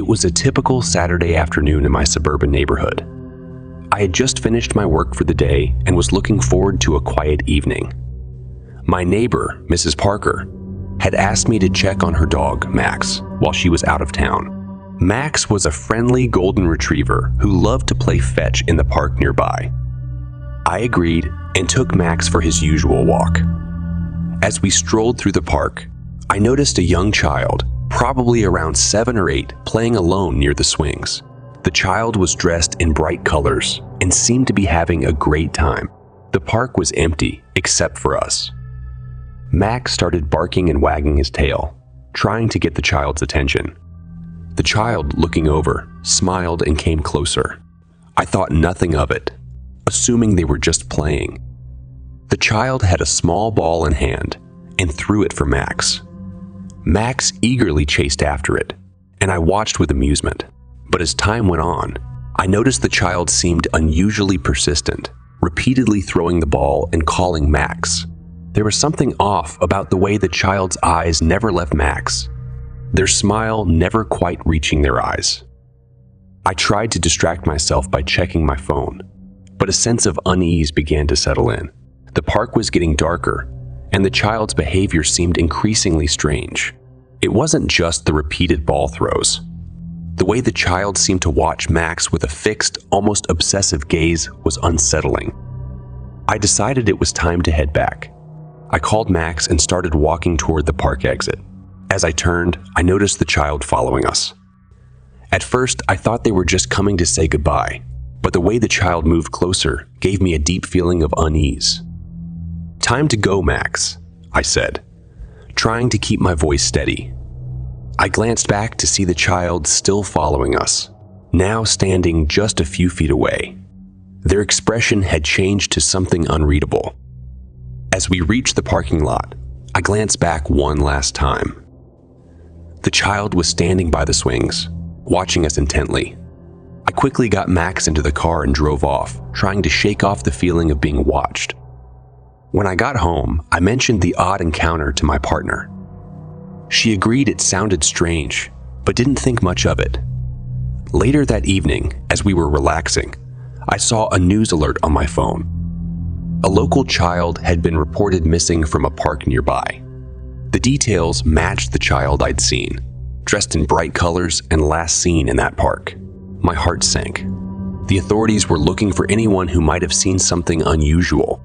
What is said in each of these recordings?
was a typical Saturday afternoon in my suburban neighborhood. I had just finished my work for the day and was looking forward to a quiet evening. My neighbor, Mrs. Parker, had asked me to check on her dog, Max, while she was out of town. Max was a friendly golden retriever who loved to play fetch in the park nearby. I agreed and took Max for his usual walk. As we strolled through the park, I noticed a young child, probably around 7 or 8, playing alone near the swings. The child was dressed in bright colors and seemed to be having a great time. The park was empty except for us. Max started barking and wagging his tail, trying to get the child's attention. The child, looking over, smiled and came closer. I thought nothing of it, assuming they were just playing. The child had a small ball in hand and threw it for Max. Max eagerly chased after it, and I watched with amusement. But as time went on, I noticed the child seemed unusually persistent, repeatedly throwing the ball and calling Max. There was something off about the way the child's eyes never left Max, their smile never quite reaching their eyes. I tried to distract myself by checking my phone, but a sense of unease began to settle in. The park was getting darker, and the child's behavior seemed increasingly strange. It wasn't just the repeated ball throws. The way the child seemed to watch Max with a fixed, almost obsessive gaze was unsettling. I decided it was time to head back. I called Max and started walking toward the park exit. As I turned, I noticed the child following us. At first, I thought they were just coming to say goodbye, but the way the child moved closer gave me a deep feeling of unease. "Time to go, Max," I said, trying to keep my voice steady. I glanced back to see the child still following us, now standing just a few feet away. Their expression had changed to something unreadable. As we reached the parking lot, I glanced back one last time. The child was standing by the swings, watching us intently. I quickly got Max into the car and drove off, trying to shake off the feeling of being watched. When I got home, I mentioned the odd encounter to my partner. She agreed it sounded strange, but didn't think much of it. Later that evening, as we were relaxing, I saw a news alert on my phone. A local child had been reported missing from a park nearby. The details matched the child I'd seen, dressed in bright colors and last seen in that park. My heart sank. The authorities were looking for anyone who might have seen something unusual.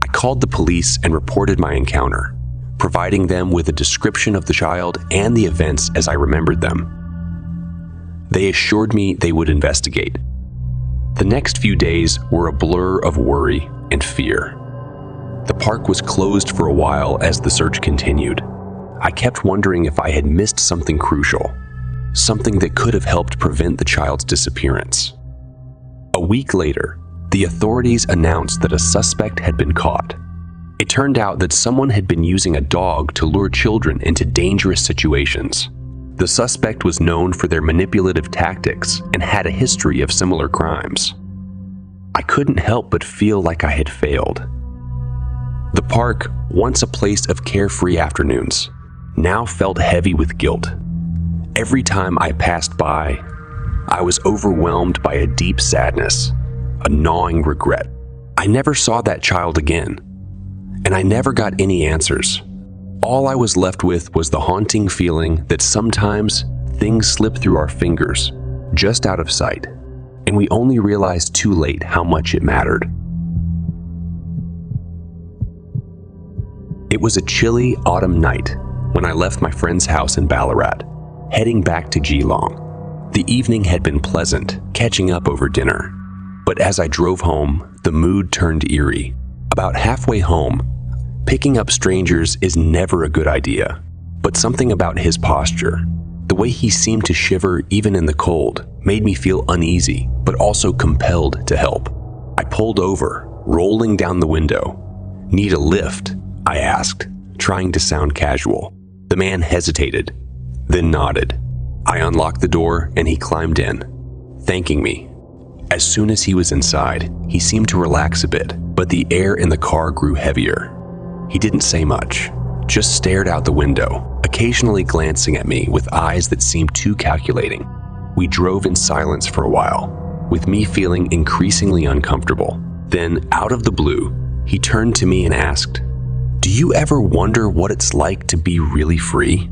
I called the police and reported my encounter, providing them with a description of the child and the events as I remembered them. They assured me they would investigate. The next few days were a blur of worry and fear. The park was closed for a while as the search continued. I kept wondering if I had missed something crucial, something that could have helped prevent the child's disappearance. A week later, the authorities announced that a suspect had been caught. It turned out that someone had been using a dog to lure children into dangerous situations. The suspect was known for their manipulative tactics and had a history of similar crimes. I couldn't help but feel like I had failed. The park, once a place of carefree afternoons, now felt heavy with guilt. Every time I passed by, I was overwhelmed by a deep sadness, a gnawing regret. I never saw that child again, and I never got any answers. All I was left with was the haunting feeling that sometimes things slip through our fingers, just out of sight, and we only realized too late how much it mattered. It was a chilly autumn night when I left my friend's house in Ballarat, heading back to Geelong. The evening had been pleasant, catching up over dinner, but as I drove home, the mood turned eerie. About halfway home, picking up strangers is never a good idea, but something about his posture, the way he seemed to shiver even in the cold, made me feel uneasy, but also compelled to help. I pulled over, rolling down the window. "Need a lift?" I asked, trying to sound casual. The man hesitated, then nodded. I unlocked the door and he climbed in, thanking me. As soon as he was inside, he seemed to relax a bit, but the air in the car grew heavier. He didn't say much, just stared out the window, occasionally glancing at me with eyes that seemed too calculating. We drove in silence for a while, with me feeling increasingly uncomfortable. Then, out of the blue, he turned to me and asked, "Do you ever wonder what it's like to be really free?"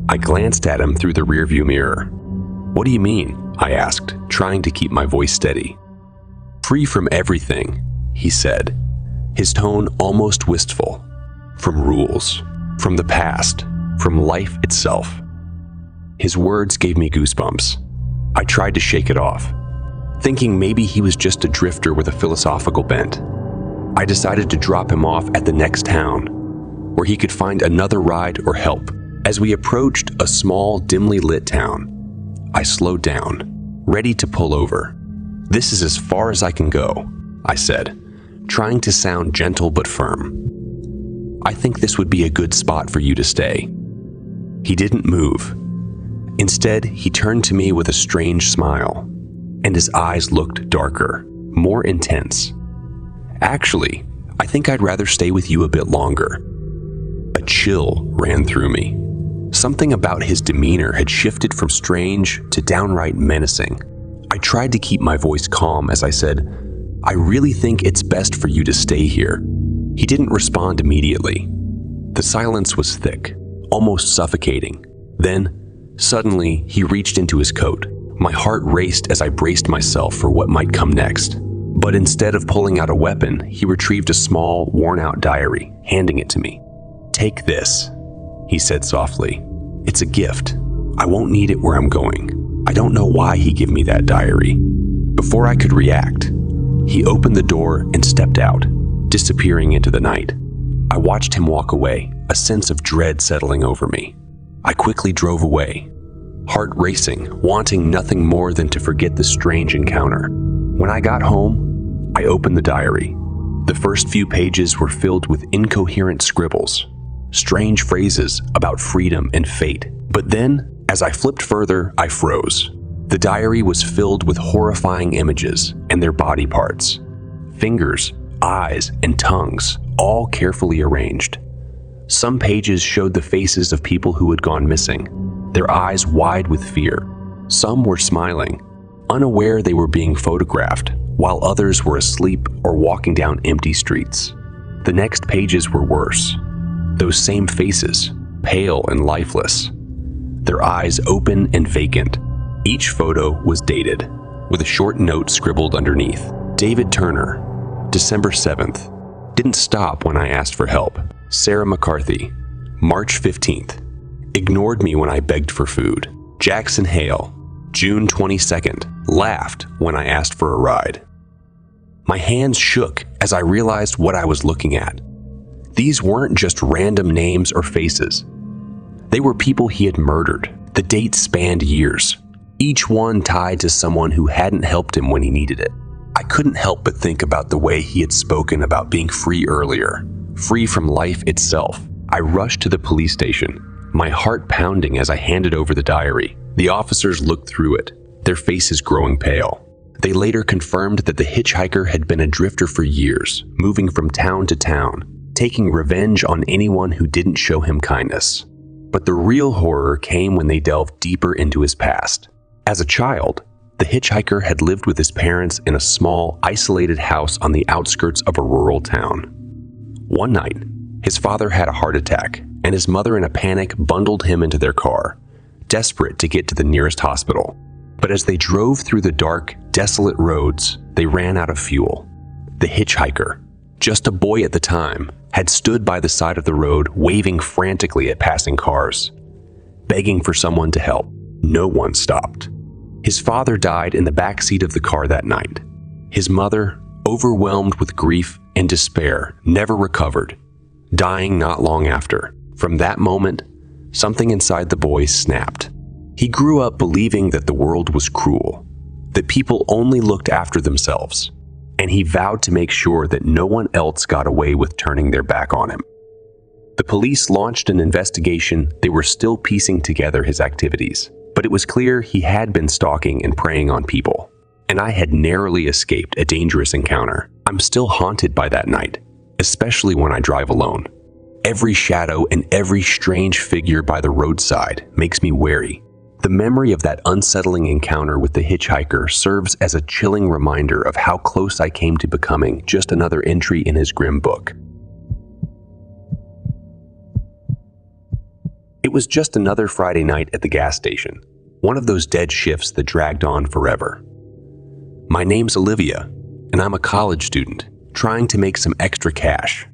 I glanced at him through the rearview mirror. "What do you mean?" I asked, trying to keep my voice steady. "Free from everything," he said, his tone almost wistful. "From rules, from the past, from life itself." His words gave me goosebumps. I tried to shake it off, thinking maybe he was just a drifter with a philosophical bent. I decided to drop him off at the next town, where he could find another ride or help. As we approached a small, dimly lit town, I slowed down, ready to pull over. "This is as far as I can go," I said, trying to sound gentle but firm. "I think this would be a good spot for you to stay." He didn't move. Instead, he turned to me with a strange smile, and his eyes looked darker, more intense. "Actually, I think I'd rather stay with you a bit longer." A chill ran through me. Something about his demeanor had shifted from strange to downright menacing. I tried to keep my voice calm as I said, "I really think it's best for you to stay here." He didn't respond immediately. The silence was thick, almost suffocating. Then, suddenly, he reached into his coat. My heart raced as I braced myself for what might come next. But instead of pulling out a weapon, he retrieved a small, worn-out diary, handing it to me. "Take this," he said softly. "It's a gift. I won't need it where I'm going." I don't know why he gave me that diary. Before I could react, he opened the door and stepped out, disappearing into the night. I watched him walk away, a sense of dread settling over me. I quickly drove away, heart racing, wanting nothing more than to forget the strange encounter. When I got home, I opened the diary. The first few pages were filled with incoherent scribbles, strange phrases about freedom and fate. But then, as I flipped further, I froze. The diary was filled with horrifying images and their body parts. Fingers, eyes, and tongues, all carefully arranged. Some pages showed the faces of people who had gone missing, their eyes wide with fear. Some were smiling, unaware they were being photographed, while others were asleep or walking down empty streets. The next pages were worse. Those same faces, pale and lifeless, their eyes open and vacant. Each photo was dated, with a short note scribbled underneath. David Turner, December 7th. Didn't stop when I asked for help. Sarah McCarthy, March 15th. Ignored me when I begged for food. Jackson Hale, June 22nd. Laughed when I asked for a ride. My hands shook as I realized what I was looking at. These weren't just random names or faces. They were people he had murdered. The dates spanned years, each one tied to someone who hadn't helped him when he needed it. I couldn't help but think about the way he had spoken about being free earlier, free from life itself. I rushed to the police station, my heart pounding as I handed over the diary. The officers looked through it, their faces growing pale. They later confirmed that the hitchhiker had been a drifter for years, moving from town to town, taking revenge on anyone who didn't show him kindness. But the real horror came when they delved deeper into his past. As a child, the hitchhiker had lived with his parents in a small, isolated house on the outskirts of a rural town. One night, his father had a heart attack, and his mother in a panic bundled him into their car, desperate to get to the nearest hospital. But as they drove through the dark, desolate roads, they ran out of fuel. The hitchhiker, just a boy at the time, had stood by the side of the road, waving frantically at passing cars, begging for someone to help. No one stopped. His father died in the back seat of the car that night. His mother, overwhelmed with grief and despair, never recovered, dying not long after. From that moment, something inside the boy snapped. He grew up believing that the world was cruel, that people only looked after themselves, and he vowed to make sure that no one else got away with turning their back on him. The police launched an investigation. They were still piecing together his activities, but it was clear he had been stalking and preying on people, and I had narrowly escaped a dangerous encounter. I'm still haunted by that night, especially when I drive alone. Every shadow and every strange figure by the roadside makes me wary. The memory of that unsettling encounter with the hitchhiker serves as a chilling reminder of how close I came to becoming just another entry in his grim book. It was just another Friday night at the gas station, one of those dead shifts that dragged on forever. My name's Olivia, and I'm a college student trying to make some extra cash.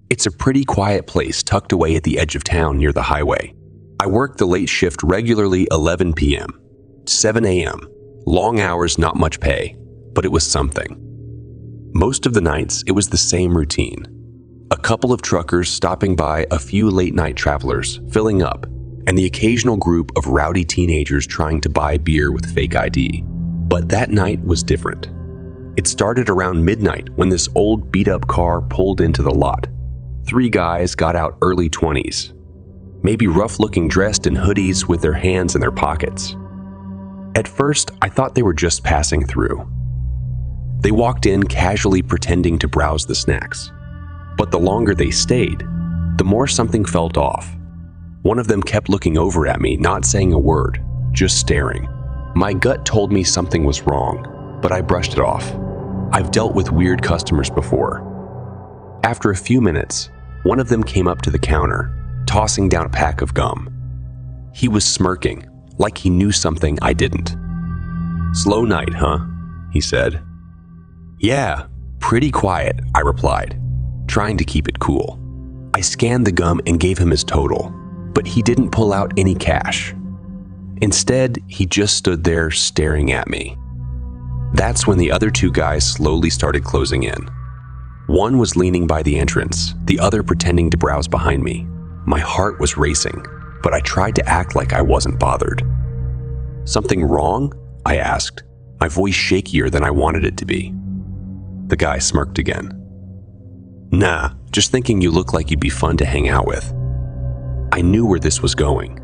It's a pretty quiet place tucked away at the edge of town near the highway. I worked the late shift regularly 11 p.m., 7 a.m., long hours, not much pay, but it was something. Most of the nights, it was the same routine. A couple of truckers stopping by, a few late-night travelers filling up, and the occasional group of rowdy teenagers trying to buy beer with fake ID. But that night was different. It started around midnight when this old beat-up car pulled into the lot. 3 guys got out early 20s, maybe rough-looking, dressed in hoodies with their hands in their pockets. At first, I thought they were just passing through. They walked in casually pretending to browse the snacks. But the longer they stayed, the more something felt off. One of them kept looking over at me, not saying a word, just staring. My gut told me something was wrong, but I brushed it off. I've dealt with weird customers before. After a few minutes, one of them came up to the counter, tossing down a pack of gum. He was smirking, like he knew something I didn't. "Slow night, huh?" he said. "Yeah, pretty quiet," I replied, trying to keep it cool. I scanned the gum and gave him his total, but he didn't pull out any cash. Instead, he just stood there staring at me. That's when the other 2 guys slowly started closing in. One was leaning by the entrance, the other pretending to browse behind me. My heart was racing, but I tried to act like I wasn't bothered. "Something wrong?" I asked, my voice shakier than I wanted it to be. The guy smirked again. "Nah, just thinking you look like you'd be fun to hang out with." I knew where this was going.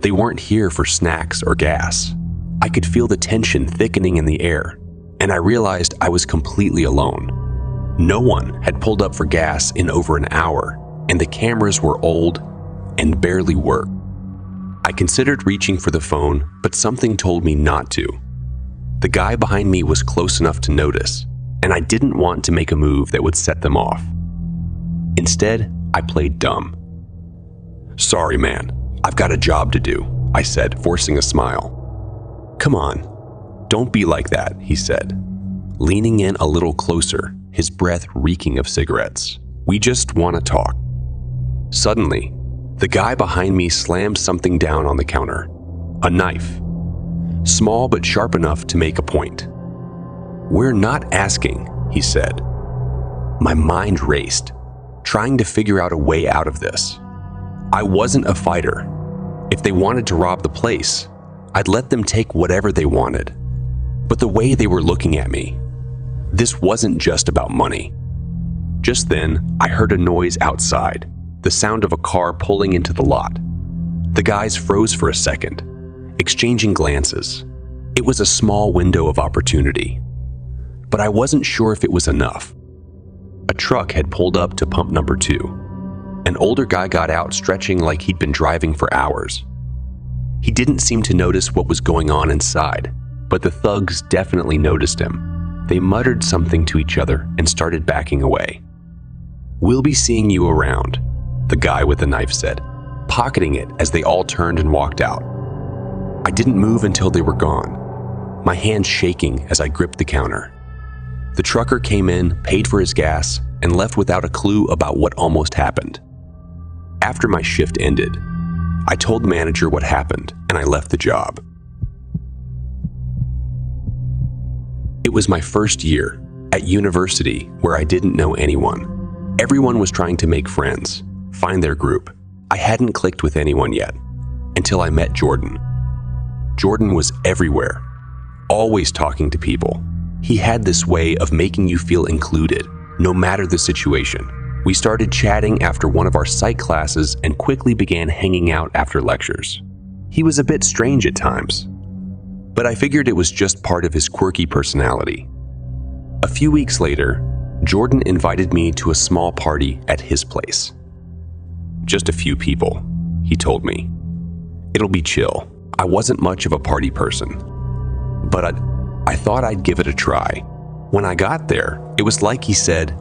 They weren't here for snacks or gas. I could feel the tension thickening in the air, and I realized I was completely alone. No one had pulled up for gas in over an hour, and the cameras were old and barely worked. I considered reaching for the phone, but something told me not to. The guy behind me was close enough to notice, and I didn't want to make a move that would set them off. Instead, I played dumb. "Sorry, man, I've got a job to do," I said, forcing a smile. "Come on, don't be like that," he said, leaning in a little closer, his breath reeking of cigarettes. "We just want to talk." Suddenly, the guy behind me slammed something down on the counter. A knife. Small but sharp enough to make a point. "We're not asking," he said. My mind raced, trying to figure out a way out of this. I wasn't a fighter. If they wanted to rob the place, I'd let them take whatever they wanted. But the way they were looking at me, this wasn't just about money. Just then, I heard a noise outside, the sound of a car pulling into the lot. The guys froze for a second, exchanging glances. It was a small window of opportunity, but I wasn't sure if it was enough. A truck had pulled up to pump number 2. An older guy got out, stretching like he'd been driving for hours. He didn't seem to notice what was going on inside, but the thugs definitely noticed him. They muttered something to each other and started backing away. "We'll be seeing you around," the guy with the knife said, pocketing it as they all turned and walked out. I didn't move until they were gone, my hands shaking as I gripped the counter. The trucker came in, paid for his gas, and left without a clue about what almost happened. After my shift ended, I told the manager what happened, and I left the job. It was my first year at university where I didn't know anyone. Everyone was trying to make friends, find their group. I hadn't clicked with anyone yet, until I met Jordan. Jordan was everywhere, always talking to people. He had this way of making you feel included, no matter the situation. We started chatting after one of our psych classes and quickly began hanging out after lectures. He was a bit strange at times, but I figured it was just part of his quirky personality. A few weeks later, Jordan invited me to a small party at his place. Just a few people, he told me. It'll be chill. I wasn't much of a party person, but I thought I'd give it a try. When I got there, it was like he said,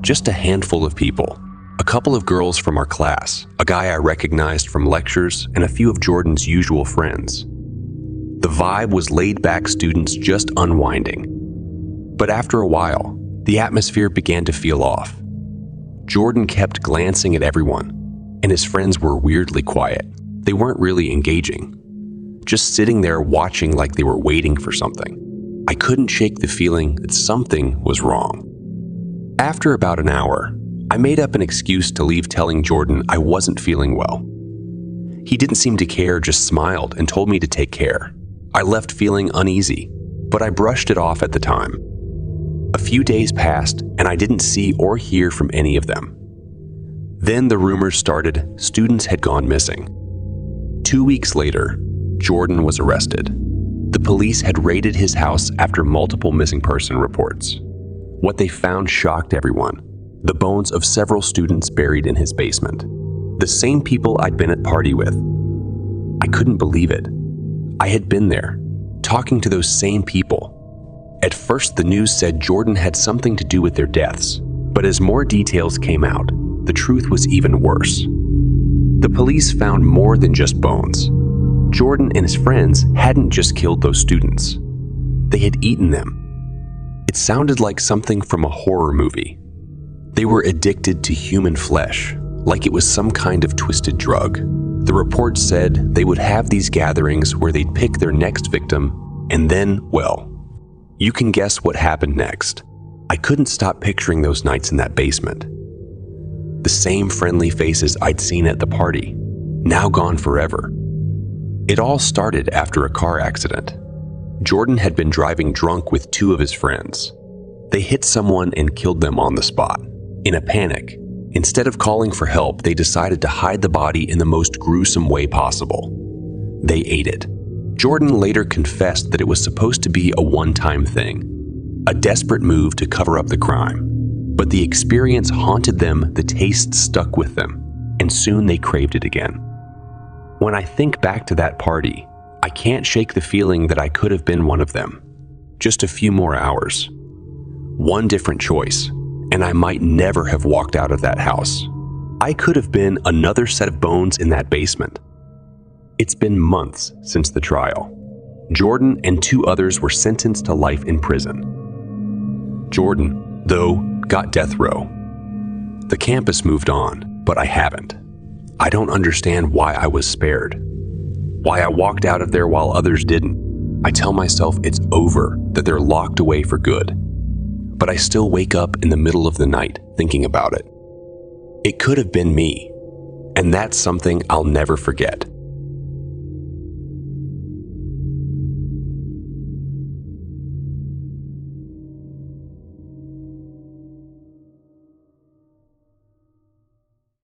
just a handful of people. A couple of girls from our class, a guy I recognized from lectures, and a few of Jordan's usual friends. The vibe was laid-back students just unwinding. But after a while, the atmosphere began to feel off. Jordan kept glancing at everyone, and his friends were weirdly quiet. They weren't really engaging, just sitting there watching like they were waiting for something. I couldn't shake the feeling that something was wrong. After about an hour, I made up an excuse to leave, telling Jordan I wasn't feeling well. He didn't seem to care, just smiled and told me to take care. I left feeling uneasy, but I brushed it off at the time. A few days passed, and I didn't see or hear from any of them. Then the rumors started students had gone missing. 2 weeks later, Jordan was arrested. The police had raided his house after multiple missing person reports. What they found shocked everyone. The bones of several students buried in his basement. The same people I'd been at party with. I couldn't believe it. I had been there, talking to those same people. At first, the news said Jordan had something to do with their deaths, but as more details came out, the truth was even worse. The police found more than just bones. Jordan and his friends hadn't just killed those students. They had eaten them. It sounded like something from a horror movie. They were addicted to human flesh, like it was some kind of twisted drug. The report said they would have these gatherings where they'd pick their next victim, and then, well, you can guess what happened next. I couldn't stop picturing those nights in that basement. The same friendly faces I'd seen at the party, now gone forever. It all started after a car accident. Jordan had been driving drunk with two of his friends. They hit someone and killed them on the spot. In a panic, instead of calling for help, they decided to hide the body in the most gruesome way possible. They ate it. Jordan later confessed that it was supposed to be a one-time thing, a desperate move to cover up the crime. But the experience haunted them, the taste stuck with them, and soon they craved it again. When I think back to that party, I can't shake the feeling that I could have been one of them. Just a few more hours. One different choice, and I might never have walked out of that house. I could have been another set of bones in that basement. It's been months since the trial. Jordan and two others were sentenced to life in prison. Jordan, though, got death row. The campus moved on, but I haven't. I don't understand why I was spared. Why I walked out of there while others didn't. I tell myself it's over, that they're locked away for good. But I still wake up in the middle of the night thinking about it. It could have been me, and that's something I'll never forget.